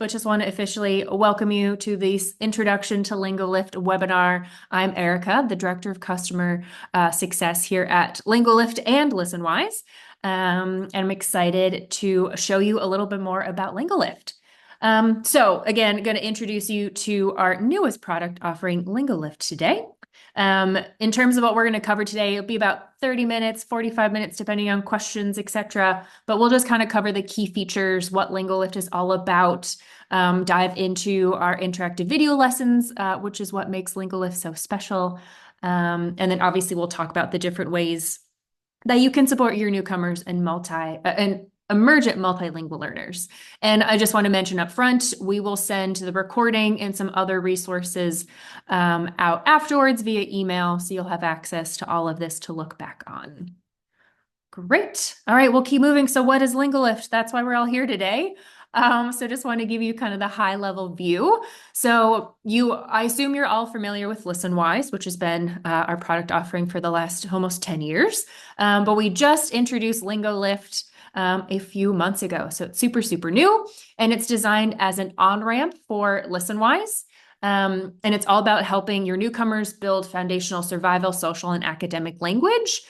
but just want to officially welcome you to this Introduction to Lingolift webinar. I'm Erica, the Director of Customer Success here at Lingolift and ListenWise. And I'm excited to show you a little bit more about Lingolift. So again, going to introduce you to our newest product offering, Lingolift, today. In terms of what we're going to cover today, it'll be about 30 minutes, 45 minutes, depending on questions, etc. But we'll just kind of cover the key features, what Lingolift is all about, dive into our interactive video lessons, which is what makes Lingolift so special. And then obviously we'll talk about the different ways that you can support your newcomers and emergent multilingual learners. And I just want to mention up front, we will send the recording and some other resources out afterwards via email, so you'll have access to all of this to look back on. Great. All right, we'll keep moving. So what is Lingolift? That's why we're all here today. So just want to give you kind of the high level view. So I assume you're all familiar with ListenWise, which has been our product offering for the last almost 10 years. But we just introduced Lingolift a few months ago. So it's super, super new, and it's designed as an on-ramp for ListenWise. And it's all about helping your newcomers build foundational survival, social, and academic language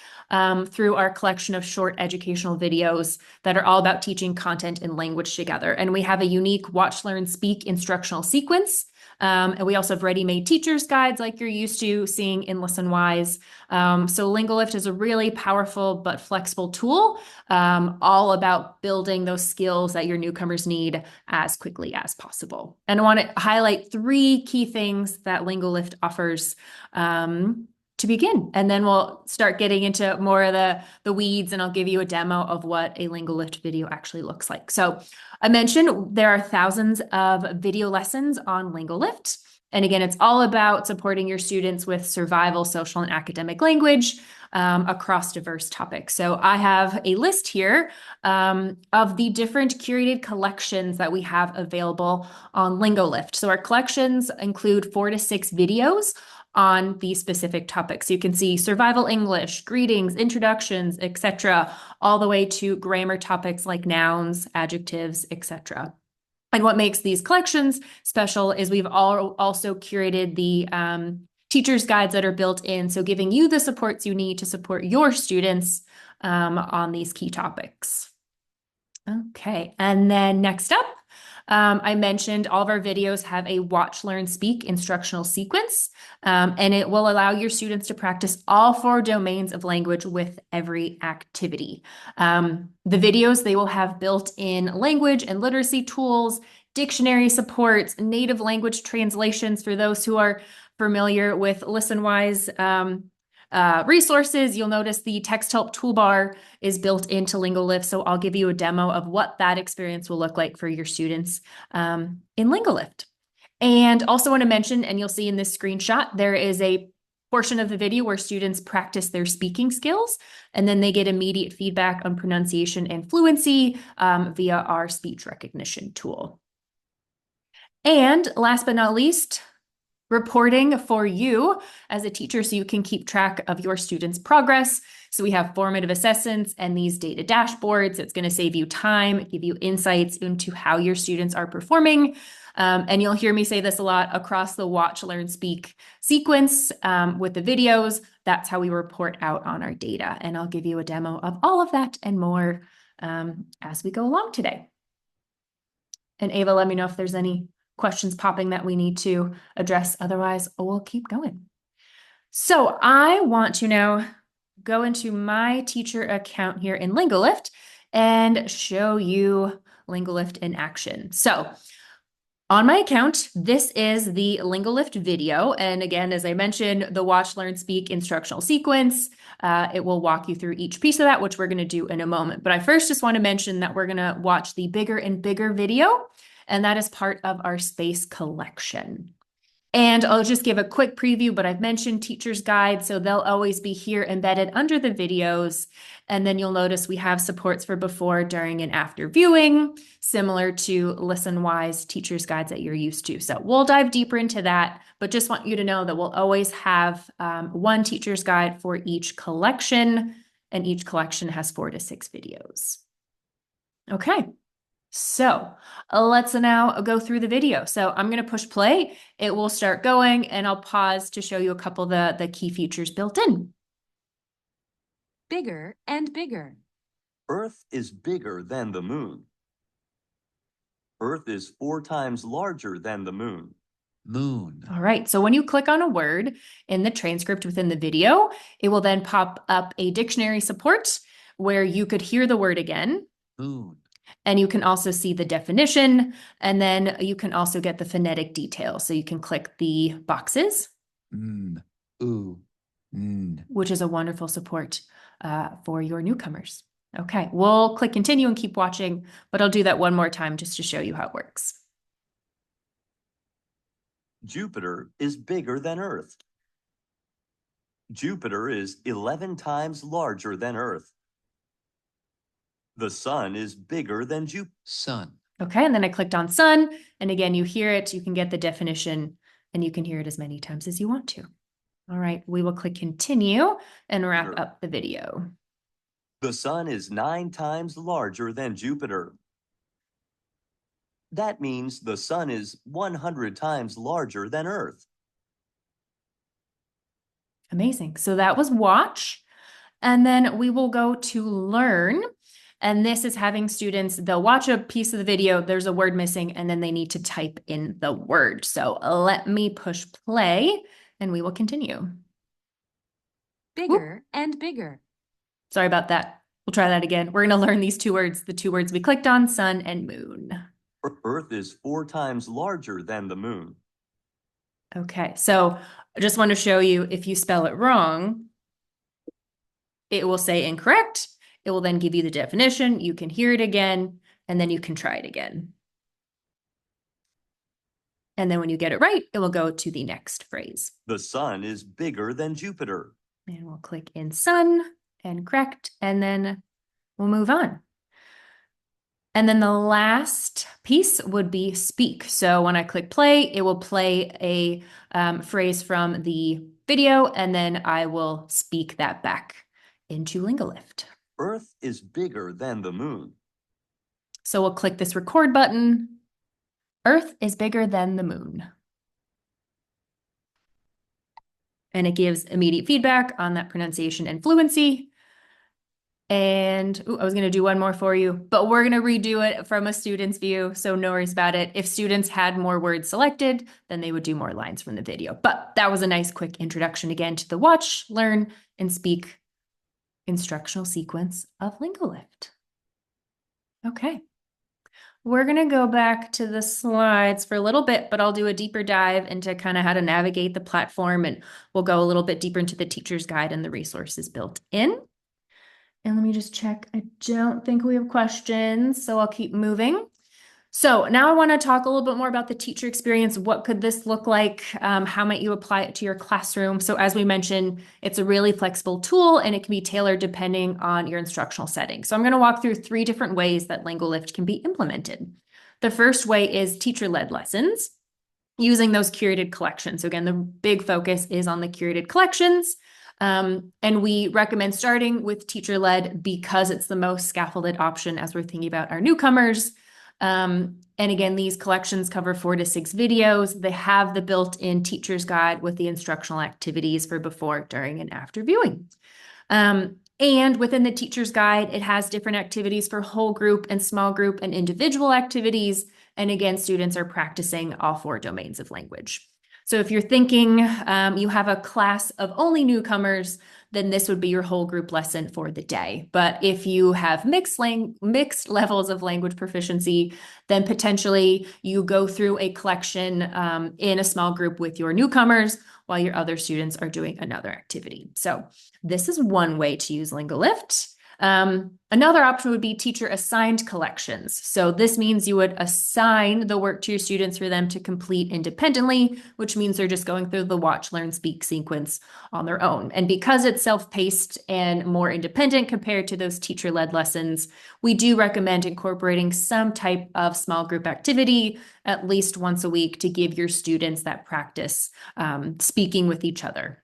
through our collection of short educational videos that are all about teaching content and language together. And we have a unique watch, learn, speak instructional sequence. And we also have ready-made teacher's guides like you're used to seeing in ListenWise. So Lingolift is a really powerful but flexible tool, all about building those skills that your newcomers need as quickly as possible. And I want to highlight 3 key things that Lingolift offers to begin, and then we'll start getting into more of the weeds, and I'll give you a demo of what a Lingolift video actually looks like. So I mentioned there are thousands of video lessons on Lingolift. And again, it's all about supporting your students with survival, social, and academic language across diverse topics. So I have a list here of the different curated collections that we have available on Lingolift. So our collections include 4 to 6 videos on these specific topics. You can see survival English, greetings, introductions, etc., all the way to grammar topics like nouns, adjectives, etc. And what makes these collections special is we've also curated the teacher's guides that are built in, so giving you the supports you need to support your students on these key topics. Okay, and then next up, I mentioned all of our videos have a watch, learn, speak instructional sequence, and it will allow your students to practice all 4 domains of language with every activity. The videos, they will have built-in language and literacy tools, dictionary supports, native language translations for those who are familiar with ListenWise resources. You'll notice the Texthelp Toolbar is built into Lingolift, so I'll give you a demo of what that experience will look like for your students in Lingolift. And also want to mention, and you'll see in this screenshot, there is a portion of the video where students practice their speaking skills, and then they get immediate feedback on pronunciation and fluency via our speech recognition tool. And last but not least, reporting for you as a teacher so you can keep track of your students' progress. So we have formative assessments and these data dashboards. It's going to save you time, give you insights into how your students are performing. And you'll hear me say this a lot across the watch, learn, speak sequence with the videos. That's how we report out on our data. And I'll give you a demo of all of that and more as we go along today. And Ava, let me know if there's any questions popping that we need to address. Otherwise, we'll keep going. So I want to now go into my teacher account here in Lingolift and show you Lingolift in action. So on my account, this is the Lingolift video. And again, as I mentioned, the watch, learn, speak instructional sequence. It will walk you through each piece of that, which we're going to do in a moment. But I first just want to mention that we're going to watch the bigger and bigger video, and that is part of our space collection. And I'll just give a quick preview, but I've mentioned teacher's guide, so they'll always be here embedded under the videos. And then you'll notice we have supports for before, during, and after viewing, similar to ListenWise teacher's guides that you're used to. So we'll dive deeper into that, but just want you to know that we'll always have one teacher's guide for each collection, and each collection has 4 to 6 videos. Okay. So let's now go through the video. So I'm going to push play. It will start going and I'll pause to show you a couple of the key features built in. Bigger and bigger. Earth is bigger than the moon. Earth is 4 times larger than the moon. Moon. All right, so when you click on a word in the transcript within the video, it will then pop up a dictionary support where you could hear the word again. Moon. And you can also see the definition, and then you can also get the phonetic details. So you can click the boxes, Ooh. which is a wonderful support for your newcomers. Okay, we'll click continue and keep watching, but I'll do that one more time just to show you how it works. Jupiter is bigger than Earth. Jupiter is 11 times larger than Earth. The sun is bigger than Jupiter. Sun. Okay, and then I clicked on sun, and again, you hear it, you can get the definition, and you can hear it as many times as you want to. All right, we will click continue and wrap up the video. The sun is 9 times larger than Jupiter. That means the sun is 100 times larger than Earth. Amazing. So that was watch. And then we will go to learn. And this is having students, they'll watch a piece of the video, there's a word missing, and then they need to type in the word. So let me push play and we will continue. Bigger and bigger. Sorry about that. We'll try that again. We're going to learn these two words, the two words we clicked on, sun and moon. Earth is 4 times larger than the moon. Okay, so I just want to show you if you spell it wrong, it will say incorrect. It will then give you the definition. You can hear it again, and then you can try it again. And then when you get it right, it will go to the next phrase. The sun is bigger than Jupiter. And we'll click in sun and correct, and then we'll move on. And then the last piece would be speak. So when I click play, it will play a phrase from the video, and then I will speak that back into Lingolift. Earth is bigger than the moon. So we'll click this record button. Earth is bigger than the moon. And it gives immediate feedback on that pronunciation and fluency. And I was going to do one more for you, but we're going to redo it from a student's view, so no worries about it. If students had more words selected, then they would do more lines from the video. But that was a nice quick introduction again to the watch, learn, and speak instructional sequence of Lingolift. Okay. We're going to go back to the slides for a little bit, but I'll do a deeper dive into kind of how to navigate the platform, and we'll go a little bit deeper into the teacher's guide and the resources built in. And let me just check. I don't think we have questions, so I'll keep moving. So now I want to talk a little bit more about the teacher experience. What could this look like? How might you apply it to your classroom? So as we mentioned, it's a really flexible tool and it can be tailored depending on your instructional setting. So I'm going to walk through 3 different ways that Lingolift can be implemented. The first way is teacher-led lessons using those curated collections. So again, the big focus is on the curated collections. And we recommend starting with teacher-led because it's the most scaffolded option as we're thinking about our newcomers. And again, these collections cover 4 to 6 videos. They have the built-in teacher's guide with the instructional activities for before, during, and after viewing. And within the teacher's guide, it has different activities for whole group and small group and individual activities. And again, students are practicing all 4 domains of language. So if you're thinking you have a class of only newcomers, then this would be your whole group lesson for the day. But if you have mixed levels of language proficiency, then potentially you go through a collection in a small group with your newcomers while your other students are doing another activity. So this is one way to use Lingolift. Another option would be teacher assigned collections. So this means you would assign the work to your students for them to complete independently, which means they're just going through the watch, learn, speak sequence on their own. And because it's self-paced and more independent compared to those teacher-led lessons, we do recommend incorporating some type of small group activity at least once a week to give your students that practice speaking with each other.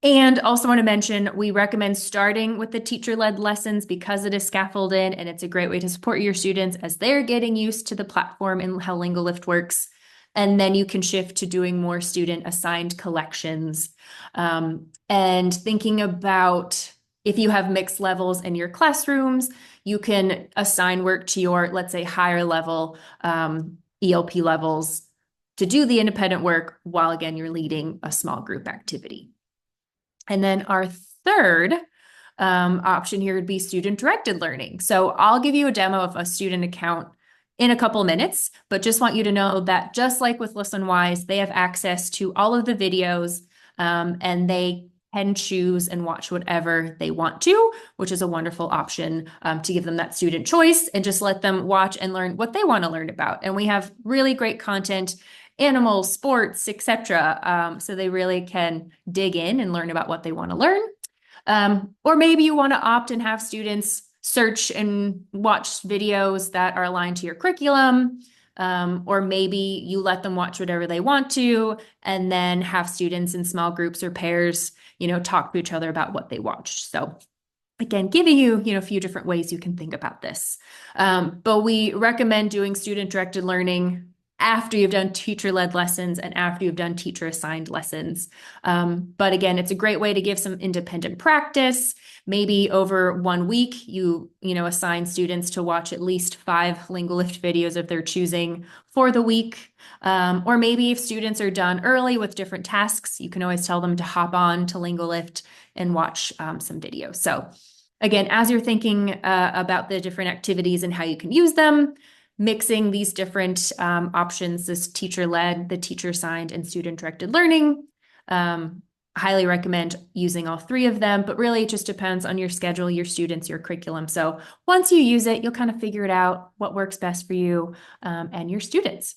And also want to mention, we recommend starting with the teacher-led lessons because it is scaffolded and it's a great way to support your students as they're getting used to the platform and how Lingolift works. And then you can shift to doing more student-assigned collections. And thinking about if you have mixed levels in your classrooms, you can assign work to your, let's say, higher level ELP levels to do the independent work while, again, you're leading a small group activity. And then our third option here would be student-directed learning. So I'll give you a demo of a student account in a couple minutes, but just want you to know that just like with ListenWise, they have access to all of the videos and they can choose and watch whatever they want to, which is a wonderful option to give them that student choice and just let them watch and learn what they want to learn about. And we have really great content, animals, sports, etc. So they really can dig in and learn about what they want to learn. Or maybe you want to opt and have students search and watch videos that are aligned to your curriculum. Or maybe you let them watch whatever they want to, and then have students in small groups or pairs, talk to each other about what they watched. So again, giving you, a few different ways you can think about this. But we recommend doing student-directed learning after you've done teacher-led lessons and after you've done teacher-assigned lessons. But again, it's a great way to give some independent practice. Maybe over 1 week, you assign students to watch at least 5 Lingolift videos of their choosing for the week. Or maybe if students are done early with different tasks, you can always tell them to hop on to Lingolift and watch some videos. So again, as you're thinking about the different activities and how you can use them, mixing these different options, this teacher-led, the teacher-assigned, and student-directed learning. Highly recommend using all 3 of them, but really it just depends on your schedule, your students, your curriculum. So once you use it, you'll kind of figure it out, what works best for you and your students.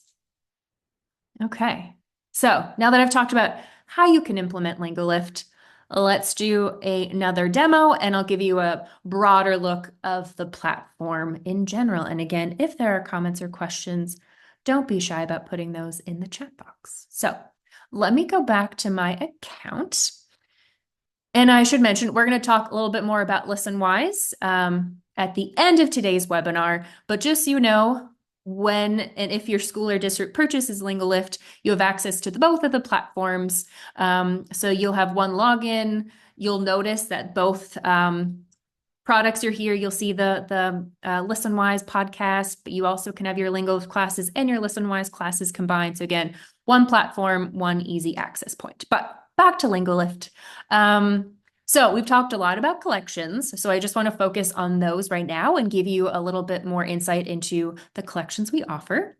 Okay, so now that I've talked about how you can implement Lingolift, let's do another demo and I'll give you a broader look of the platform in general. And again, if there are comments or questions, don't be shy about putting those in the chat box. So let me go back to my account. And I should mention, we're going to talk a little bit more about ListenWise at the end of today's webinar, but just so you know, when and if your school or district purchases Lingolift, you have access to both of the platforms. So you'll have one login. You'll notice that both products are here. You'll see the ListenWise podcast, but you also can have your Lingolift classes and your ListenWise classes combined. So again, one platform, one easy access point. But back to Lingolift. So we've talked a lot about collections, so I just want to focus on those right now and give you a little bit more insight into the collections we offer.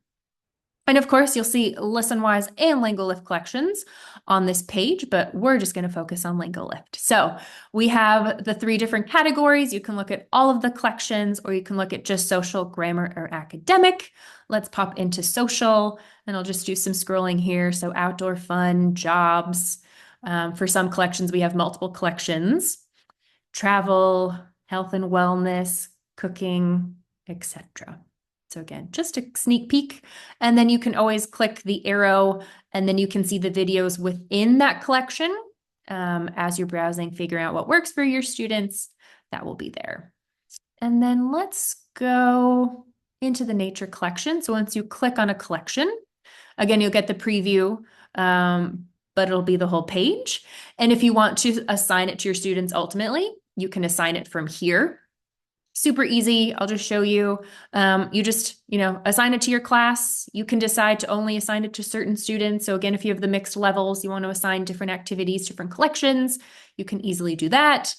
And of course, you'll see ListenWise and Lingolift collections on this page, but we're just going to focus on Lingolift. So we have the 3 different categories. You can look at all of the collections, or you can look at just social, grammar, or academic. Let's pop into social, and I'll just do some scrolling here. So outdoor fun, jobs. For some collections, we have multiple collections, travel, health and wellness, cooking, etc. So again, just a sneak peek. And then you can always click the arrow and then you can see the videos within that collection as you're browsing, figuring out what works for your students. That will be there. And then let's go into the nature collection. So once you click on a collection, again, you'll get the preview, but it'll be the whole page. And if you want to assign it to your students ultimately, you can assign it from here. Super easy. I'll just show you. You just, assign it to your class. You can decide to only assign it to certain students. So again, if you have the mixed levels, you want to assign different activities, different collections, you can easily do that.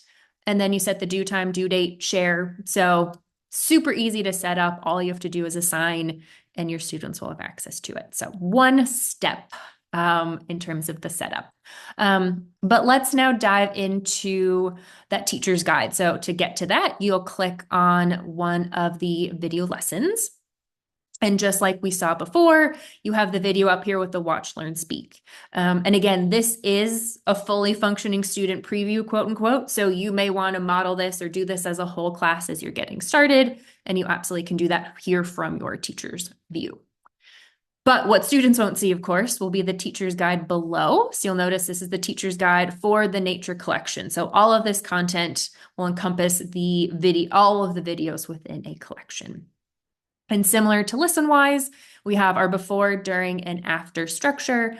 And then you set the due time, due date, share. So super easy to set up. All you have to do is assign and your students will have access to it. So one step in terms of the setup. But let's now dive into that teacher's guide. So to get to that, you'll click on one of the video lessons. And just like we saw before, you have the video up here with the watch, learn, speak. And again, this is a fully functioning student preview, quote unquote. So you may want to model this or do this as a whole class as you're getting started. And you absolutely can do that here from your teacher's view. But what students won't see, of course, will be the teacher's guide below. So you'll notice this is the teacher's guide for the nature collection. So all of this content will encompass the all of the videos within a collection. And similar to ListenWise, we have our before, during, and after structure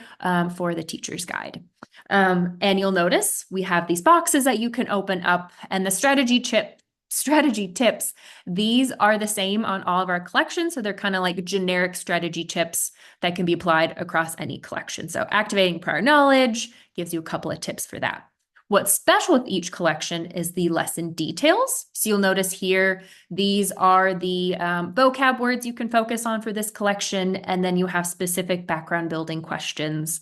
for the teacher's guide. And you'll notice we have these boxes that you can open up, and the strategy tips, these are the same on all of our collections. So they're kind of like generic strategy tips that can be applied across any collection. So activating prior knowledge gives you a couple of tips for that. What's special with each collection is the lesson details. So you'll notice here, these are the vocab words you can focus on for this collection, and then you have specific background building questions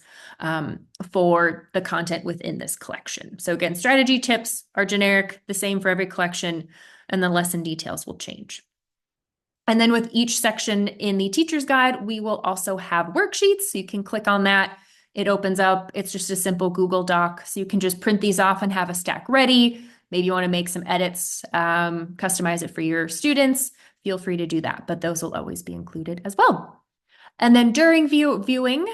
for the content within this collection. So again, strategy tips are generic, the same for every collection, and the lesson details will change. And then with each section in the teacher's guide, we will also have worksheets. So you can click on that. It opens up, it's just a simple Google Doc. So you can just print these off and have a stack ready. Maybe you want to make some edits, customize it for your students. Feel free to do that, but those will always be included as well. And then during viewing,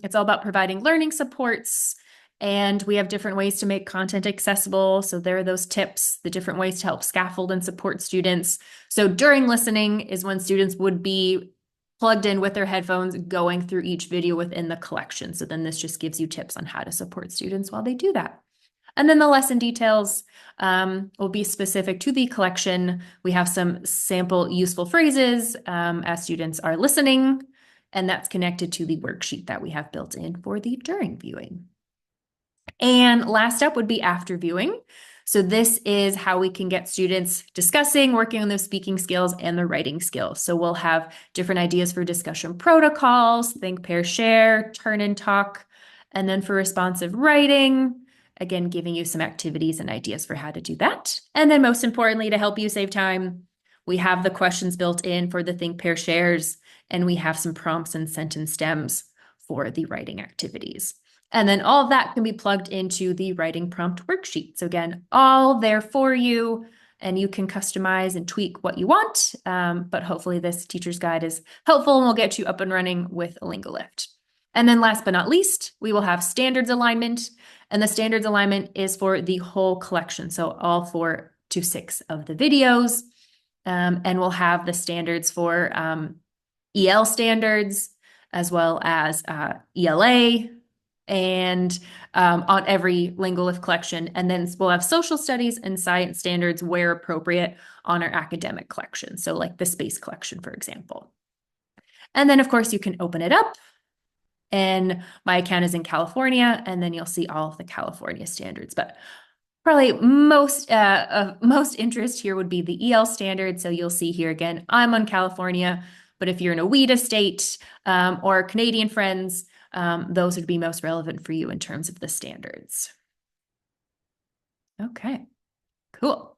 it's all about providing learning supports, and we have different ways to make content accessible. So there are those tips, the different ways to help scaffold and support students. So during listening is when students would be plugged in with their headphones going through each video within the collection. So then this just gives you tips on how to support students while they do that. And then the lesson details will be specific to the collection. We have some sample useful phrases as students are listening, and that's connected to the worksheet that we have built in for the during viewing. And last up would be after viewing. So this is how we can get students discussing, working on those speaking skills and the writing skills. So we'll have different ideas for discussion protocols, think, pair, share, turn and talk. And then for responsive writing, again, giving you some activities and ideas for how to do that. And then most importantly, to help you save time, we have the questions built in for the think, pair, shares, and we have some prompts and sentence stems for the writing activities. And then all of that can be plugged into the writing prompt worksheet. So again, all there for you, and you can customize and tweak what you want. But hopefully this teacher's guide is helpful and will get you up and running with Lingolift. And then last but not least, we will have standards alignment. And the standards alignment is for the whole collection. So all 4 to 6 of the videos. And we'll have the standards for EL standards, as well as ELA, and on every Lingolift collection. And then we'll have social studies and science standards where appropriate on our academic collection. So like the space collection, for example. And then of course you can open it up, and my account is in California, and then you'll see all of the California standards. But probably most of most interest here would be the EL standard. So you'll see here again, I'm on California, but if you're in a WIDA state or Canadian friends, those would be most relevant for you in terms of the standards. Okay, cool.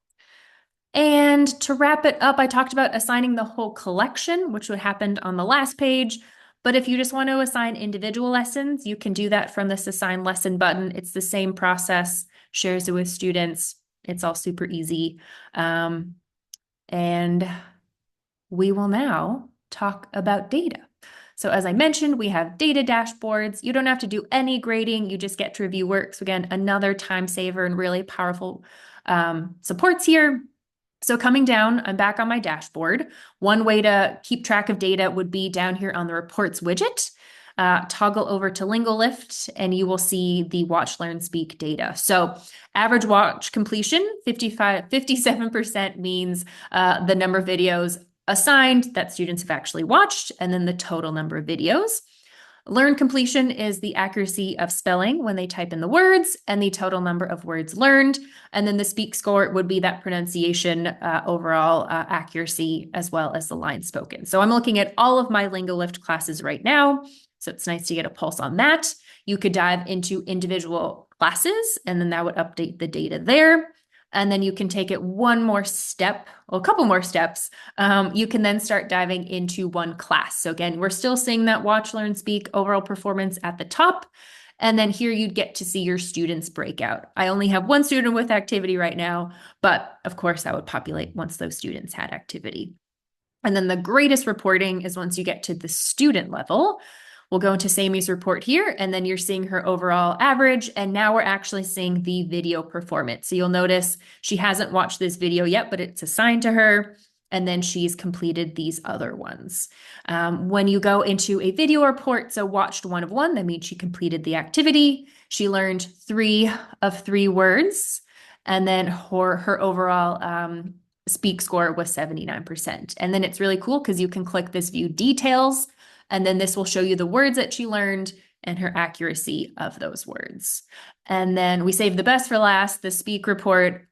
And to wrap it up, I talked about assigning the whole collection, which would happen on the last page. But if you just want to assign individual lessons, you can do that from this assign lesson button. It's the same process, shares it with students. It's all super easy. And we will now talk about data. So as I mentioned, we have data dashboards. You don't have to do any grading. You just get to review work. So again, another time saver and really powerful supports here. So coming down, I'm back on my dashboard. One way to keep track of data would be down here on the reports widget. Toggle over to Lingolift and you will see the watch, learn, speak data. So average watch completion, 57% means the number of videos assigned that students have actually watched, and then the total number of videos. Learn completion is the accuracy of spelling when they type in the words, and the total number of words learned. And then the speak score would be that pronunciation, overall accuracy, as well as the lines spoken. So I'm looking at all of my Lingolift classes right now. So it's nice to get a pulse on that. You could dive into individual classes, and then that would update the data there. And then you can take it one more step, well, a couple more steps. You can then start diving into one class. So again, we're still seeing that watch, learn, speak overall performance at the top. And then here you'd get to see your students breakout. I only have one student with activity right now, but of course that would populate once those students had activity. And then the greatest reporting is once you get to the student level. We'll go into Sammy's report here, and then you're seeing her overall average, and now we're actually seeing the video performance. So you'll notice she hasn't watched this video yet, but it's assigned to her, and then she's completed these other ones. When you go into a video report, so watched 1 of 1, that means she completed the activity. She learned 3 of 3 words, and then her overall speak score was 79%. And then it's really cool because you can click this view details, and then this will show you the words that she learned and her accuracy of those words. And then we saved the best for last. The speak report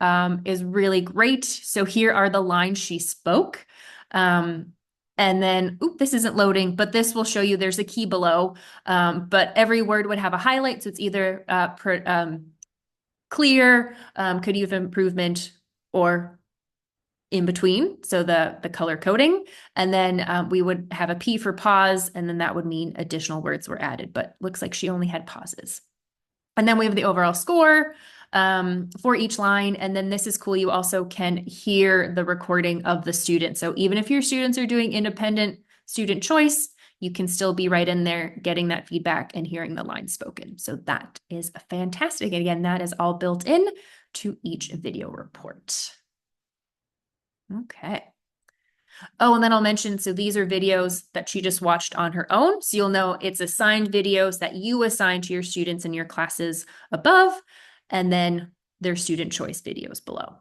is really great. So here are the lines she spoke. And then, this isn't loading, but this will show you there's a key below. But every word would have a highlight. So it's either clear, could use improvement, or in between, so the color coding. And then we would have a P for pause, and then that would mean additional words were added, but looks like she only had pauses. And then we have the overall score for each line. And then this is cool. You also can hear the recording of the student. So even if your students are doing independent student choice, you can still be right in there getting that feedback and hearing the lines spoken. So that is fantastic. And again, that is all built in to each video report. Okay. Oh, and then I'll mention, so these are videos that she just watched on her own. So you'll know it's assigned videos that you assign to your students in your classes above, and then their student choice videos below.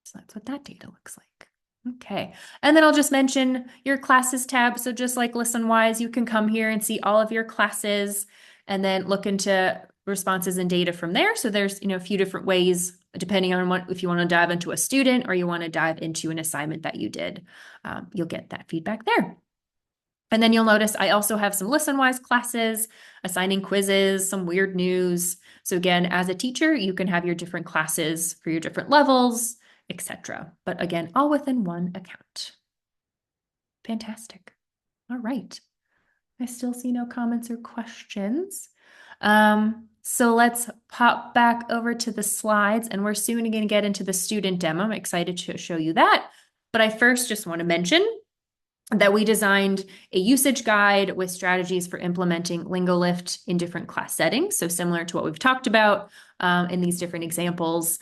So that's what that data looks like. Okay. And then I'll just mention your classes tab. So just like ListenWise, you can come here and see all of your classes and then look into responses and data from there. So there's, a few different ways, depending on if you want to dive into a student or you want to dive into an assignment that you did, you'll get that feedback there. And then you'll notice I also have some ListenWise classes, assigning quizzes, some weird news. So again, as a teacher, you can have your different classes for your different levels, etc. But again, all within one account. Fantastic. All right. I still see no comments or questions. So let's pop back over to the slides, and we're soon going to get into the student demo. I'm excited to show you that. But I first just want to mention that we designed a usage guide with strategies for implementing Lingolift in different class settings. So similar to what we've talked about in these different examples.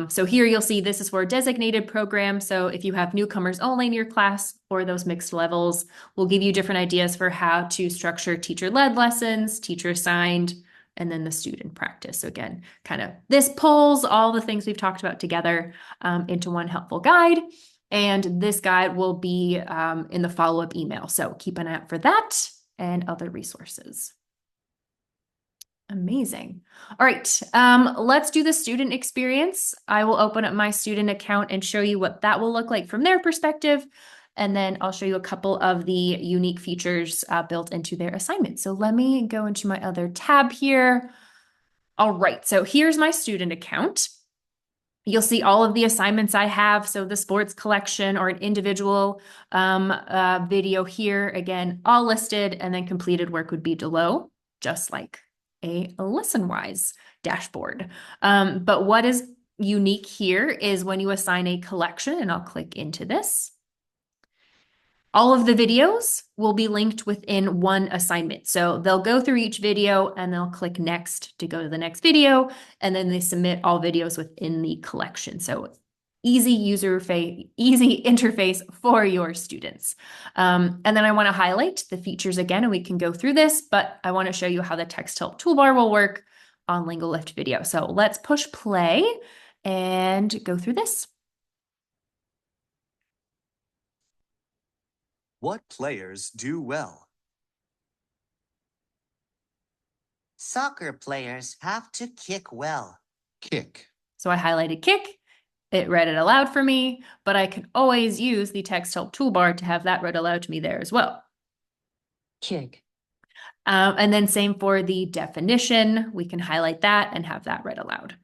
So here you'll see this is for a designated program. So if you have newcomers only in your class or those mixed levels, we'll give you different ideas for how to structure teacher-led lessons, teacher-assigned, and then the student practice. So again, kind of this pulls all the things we've talked about together into one helpful guide. And this guide will be in the follow-up email. So keep an eye out for that and other resources. Amazing. All right, let's do the student experience. I will open up my student account and show you what that will look like from their perspective. And then I'll show you a couple of the unique features built into their assignment. So let me go into my other tab here. All right, so here's my student account. You'll see all of the assignments I have. So the sports collection or an individual video here, again, all listed, and then completed work would be below, just like a ListenWise dashboard. But what is unique here is when you assign a collection, and I'll click into this, all of the videos will be linked within one assignment. So they'll go through each video and they'll click next to go to the next video, and then they submit all videos within the collection. So easy easy interface for your students. And then I want to highlight the features again, and we can go through this, but I want to show you how the Texthelp Toolbar will work on Lingolift video. So let's push play and go through this. What players do well? Soccer players have to kick well. Kick. So I highlighted kick. It read it aloud for me, but I can always use the Texthelp Toolbar to have that read aloud to me there as well. Kick. And then same for the definition. We can highlight that and have that read aloud.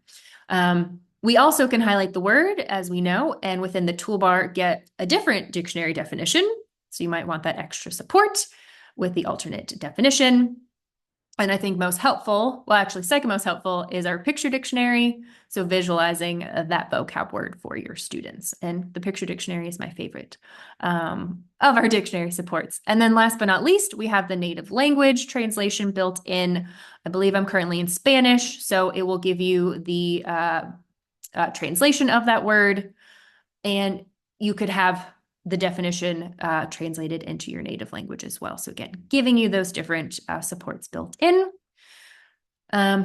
We also can highlight the word, as we know, and within the toolbar get a different dictionary definition. So you might want that extra support with the alternate definition. And I think most helpful, well, actually second most helpful is our picture dictionary. So visualizing that vocab word for your students. And the picture dictionary is my favorite of our dictionary supports. And then last but not least, we have the native language translation built in. I believe I'm currently in Spanish, so it will give you the translation of that word. And you could have the definition translated into your native language as well. So again, giving you those different supports built in.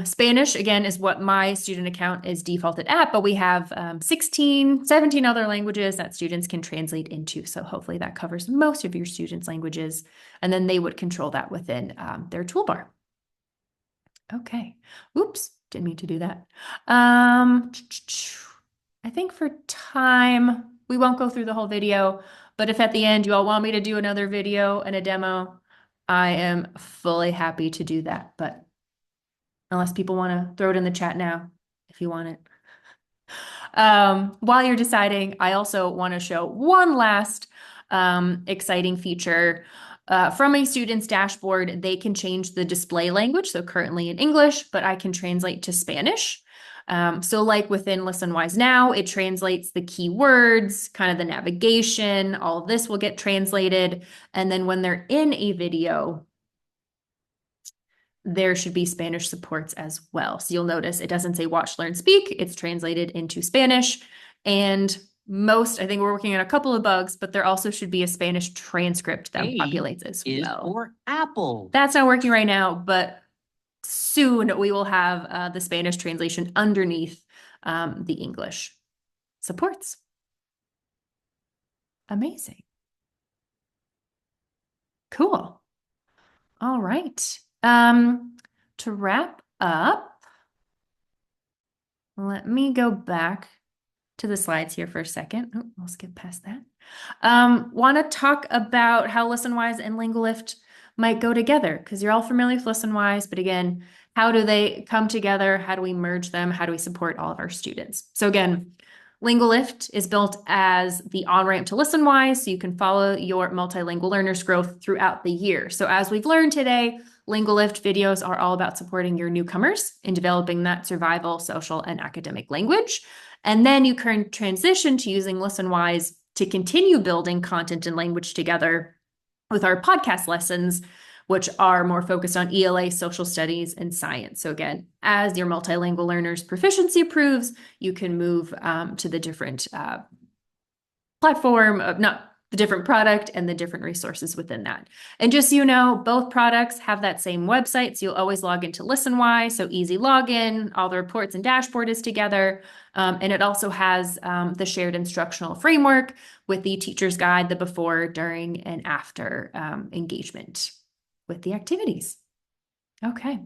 Spanish, again, is what my student account is defaulted at, but we have 16, 17 other languages that students can translate into. So hopefully that covers most of your students' languages, and then they would control that within their toolbar. Okay. Oops, didn't mean to do that. I think for time, we won't go through the whole video, but if at the end you all want me to do another video and a demo, I am fully happy to do that. But unless people want to throw it in the chat now, if you want it. While you're deciding, I also want to show one last exciting feature. From a student's dashboard, they can change the display language. So currently in English, but I can translate to Spanish. So like within ListenWise now, it translates the keywords, kind of the navigation, all of this will get translated. And then when they're in a video, there should be Spanish supports as well. So you'll notice it doesn't say watch, learn, speak. It's translated into Spanish. And I think we're working on a couple of bugs, but there also should be a Spanish transcript that populates as well. Or apple. That's not working right now, but soon we will have the Spanish translation underneath the English supports. Amazing. Cool. All right. To wrap up, let me go back to the slides here for a second. Oh, I'll skip past that. Want to talk about how ListenWise and Lingolift might go together, because you're all familiar with ListenWise, but again, how do they come together? How do we merge them? How do we support all of our students? So again, Lingolift is built as the on-ramp to ListenWise, so you can follow your multilingual learners' growth throughout the year. So as we've learned today, Lingolift videos are all about supporting your newcomers in developing that survival, social, and academic language. And then you can transition to using ListenWise to continue building content and language together with our podcast lessons, which are more focused on ELA, social studies, and science. So again, as your multilingual learners' proficiency improves, you can move to the different the different product and the different resources within that. And just so you know, both products have that same website, so you'll always log into ListenWise, so easy login, all the reports and dashboard is together. And it also has the shared instructional framework with the teacher's guide, the before, during, and after engagement with the activities. Okay.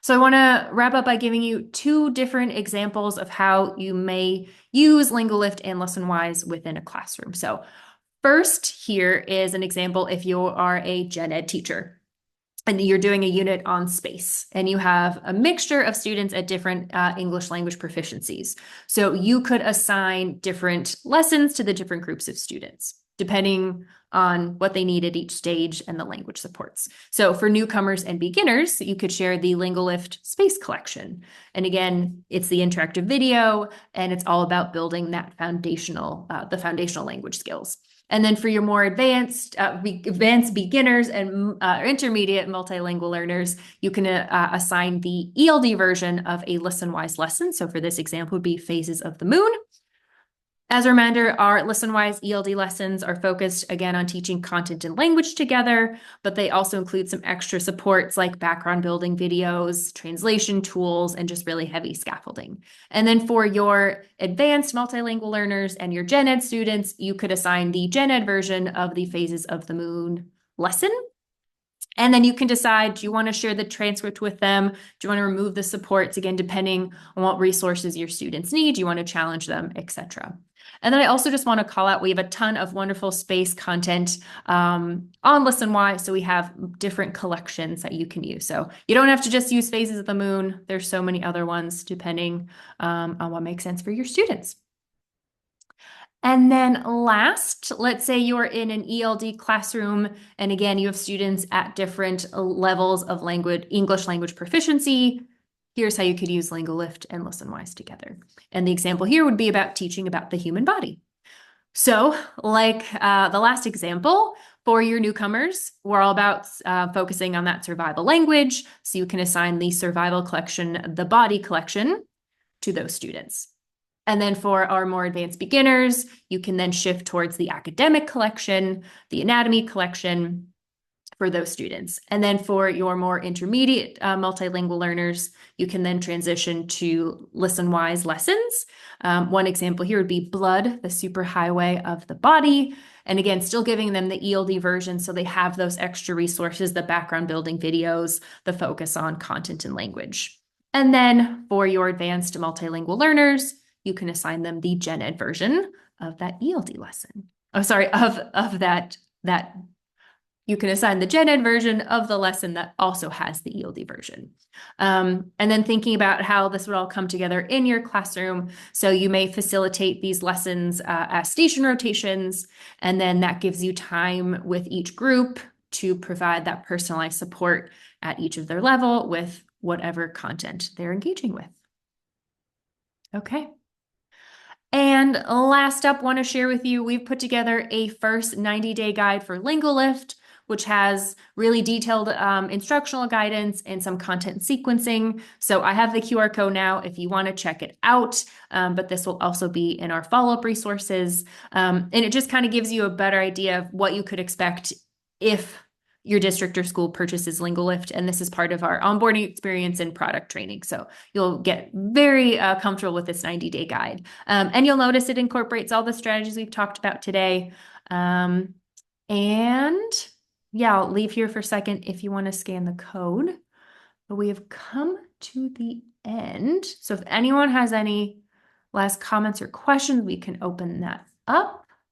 So I want to wrap up by giving you two different examples of how you may use Lingolift and ListenWise within a classroom. So first here is an example if you are a gen ed teacher and you're doing a unit on space and you have a mixture of students at different English language proficiencies. So you could assign different lessons to the different groups of students, depending on what they need at each stage and the language supports. So for newcomers and beginners, you could share the Lingolift Space Collection. And again, it's the interactive video, and it's all about building that the foundational language skills. And then for your more advanced beginners and intermediate multilingual learners, you can assign the ELD version of a ListenWise lesson. So for this example would be Phases of the Moon. As a reminder, our ListenWise ELD lessons are focused again on teaching content and language together, but they also include some extra supports like background building videos, translation tools, and just really heavy scaffolding. And then for your advanced multilingual learners and your gen ed students, you could assign the gen ed version of the Phases of the Moon lesson. And then you can decide, do you want to share the transcript with them? Do you want to remove the supports, again, depending on what resources your students need? Do you want to challenge them, etc. And then I also just want to call out, we have a ton of wonderful space content on ListenWise. So we have different collections that you can use. So you don't have to just use Phases of the Moon. There's so many other ones depending on what makes sense for your students. And then last, let's say you're in an ELD classroom, and again, you have students at different levels of English language proficiency. Here's how you could use Lingolift and ListenWise together. And the example here would be about teaching about the human body. So, like the last example, for your newcomers, we're all about focusing on that survival language. So you can assign the survival collection, the body collection, to those students. And then for our more advanced beginners, you can then shift towards the academic collection, the anatomy collection for those students. And then for your more intermediate multilingual learners, you can then transition to ListenWise lessons. One example here would be blood, the superhighway of the body. And again, still giving them the ELD version so they have those extra resources, the background building videos, the focus on content and language. And then for your advanced multilingual learners, you can assign them the Gen Ed version of that ELD lesson. Oh, sorry, of that you can assign the Gen Ed version of the lesson that also has the ELD version. And then thinking about how this would all come together in your classroom. So you may facilitate these lessons as station rotations, and then that gives you time with each group to provide that personalized support at each of their level with whatever content they're engaging with. Okay. And last up, want to share with you, we've put together a first 90-day guide for Lingolift, which has really detailed instructional guidance and some content sequencing. So I have the QR code now if you want to check it out, but this will also be in our follow-up resources. And it just kind of gives you a better idea of what you could expect if your district or school purchases Lingolift, and this is part of our onboarding experience and product training. So you'll get very comfortable with this 90-day guide. And you'll notice it incorporates all the strategies we've talked about today. And yeah, I'll leave here for a second if you want to scan the code. But we have come to the end. So if anyone has any last comments or questions, we can open that up.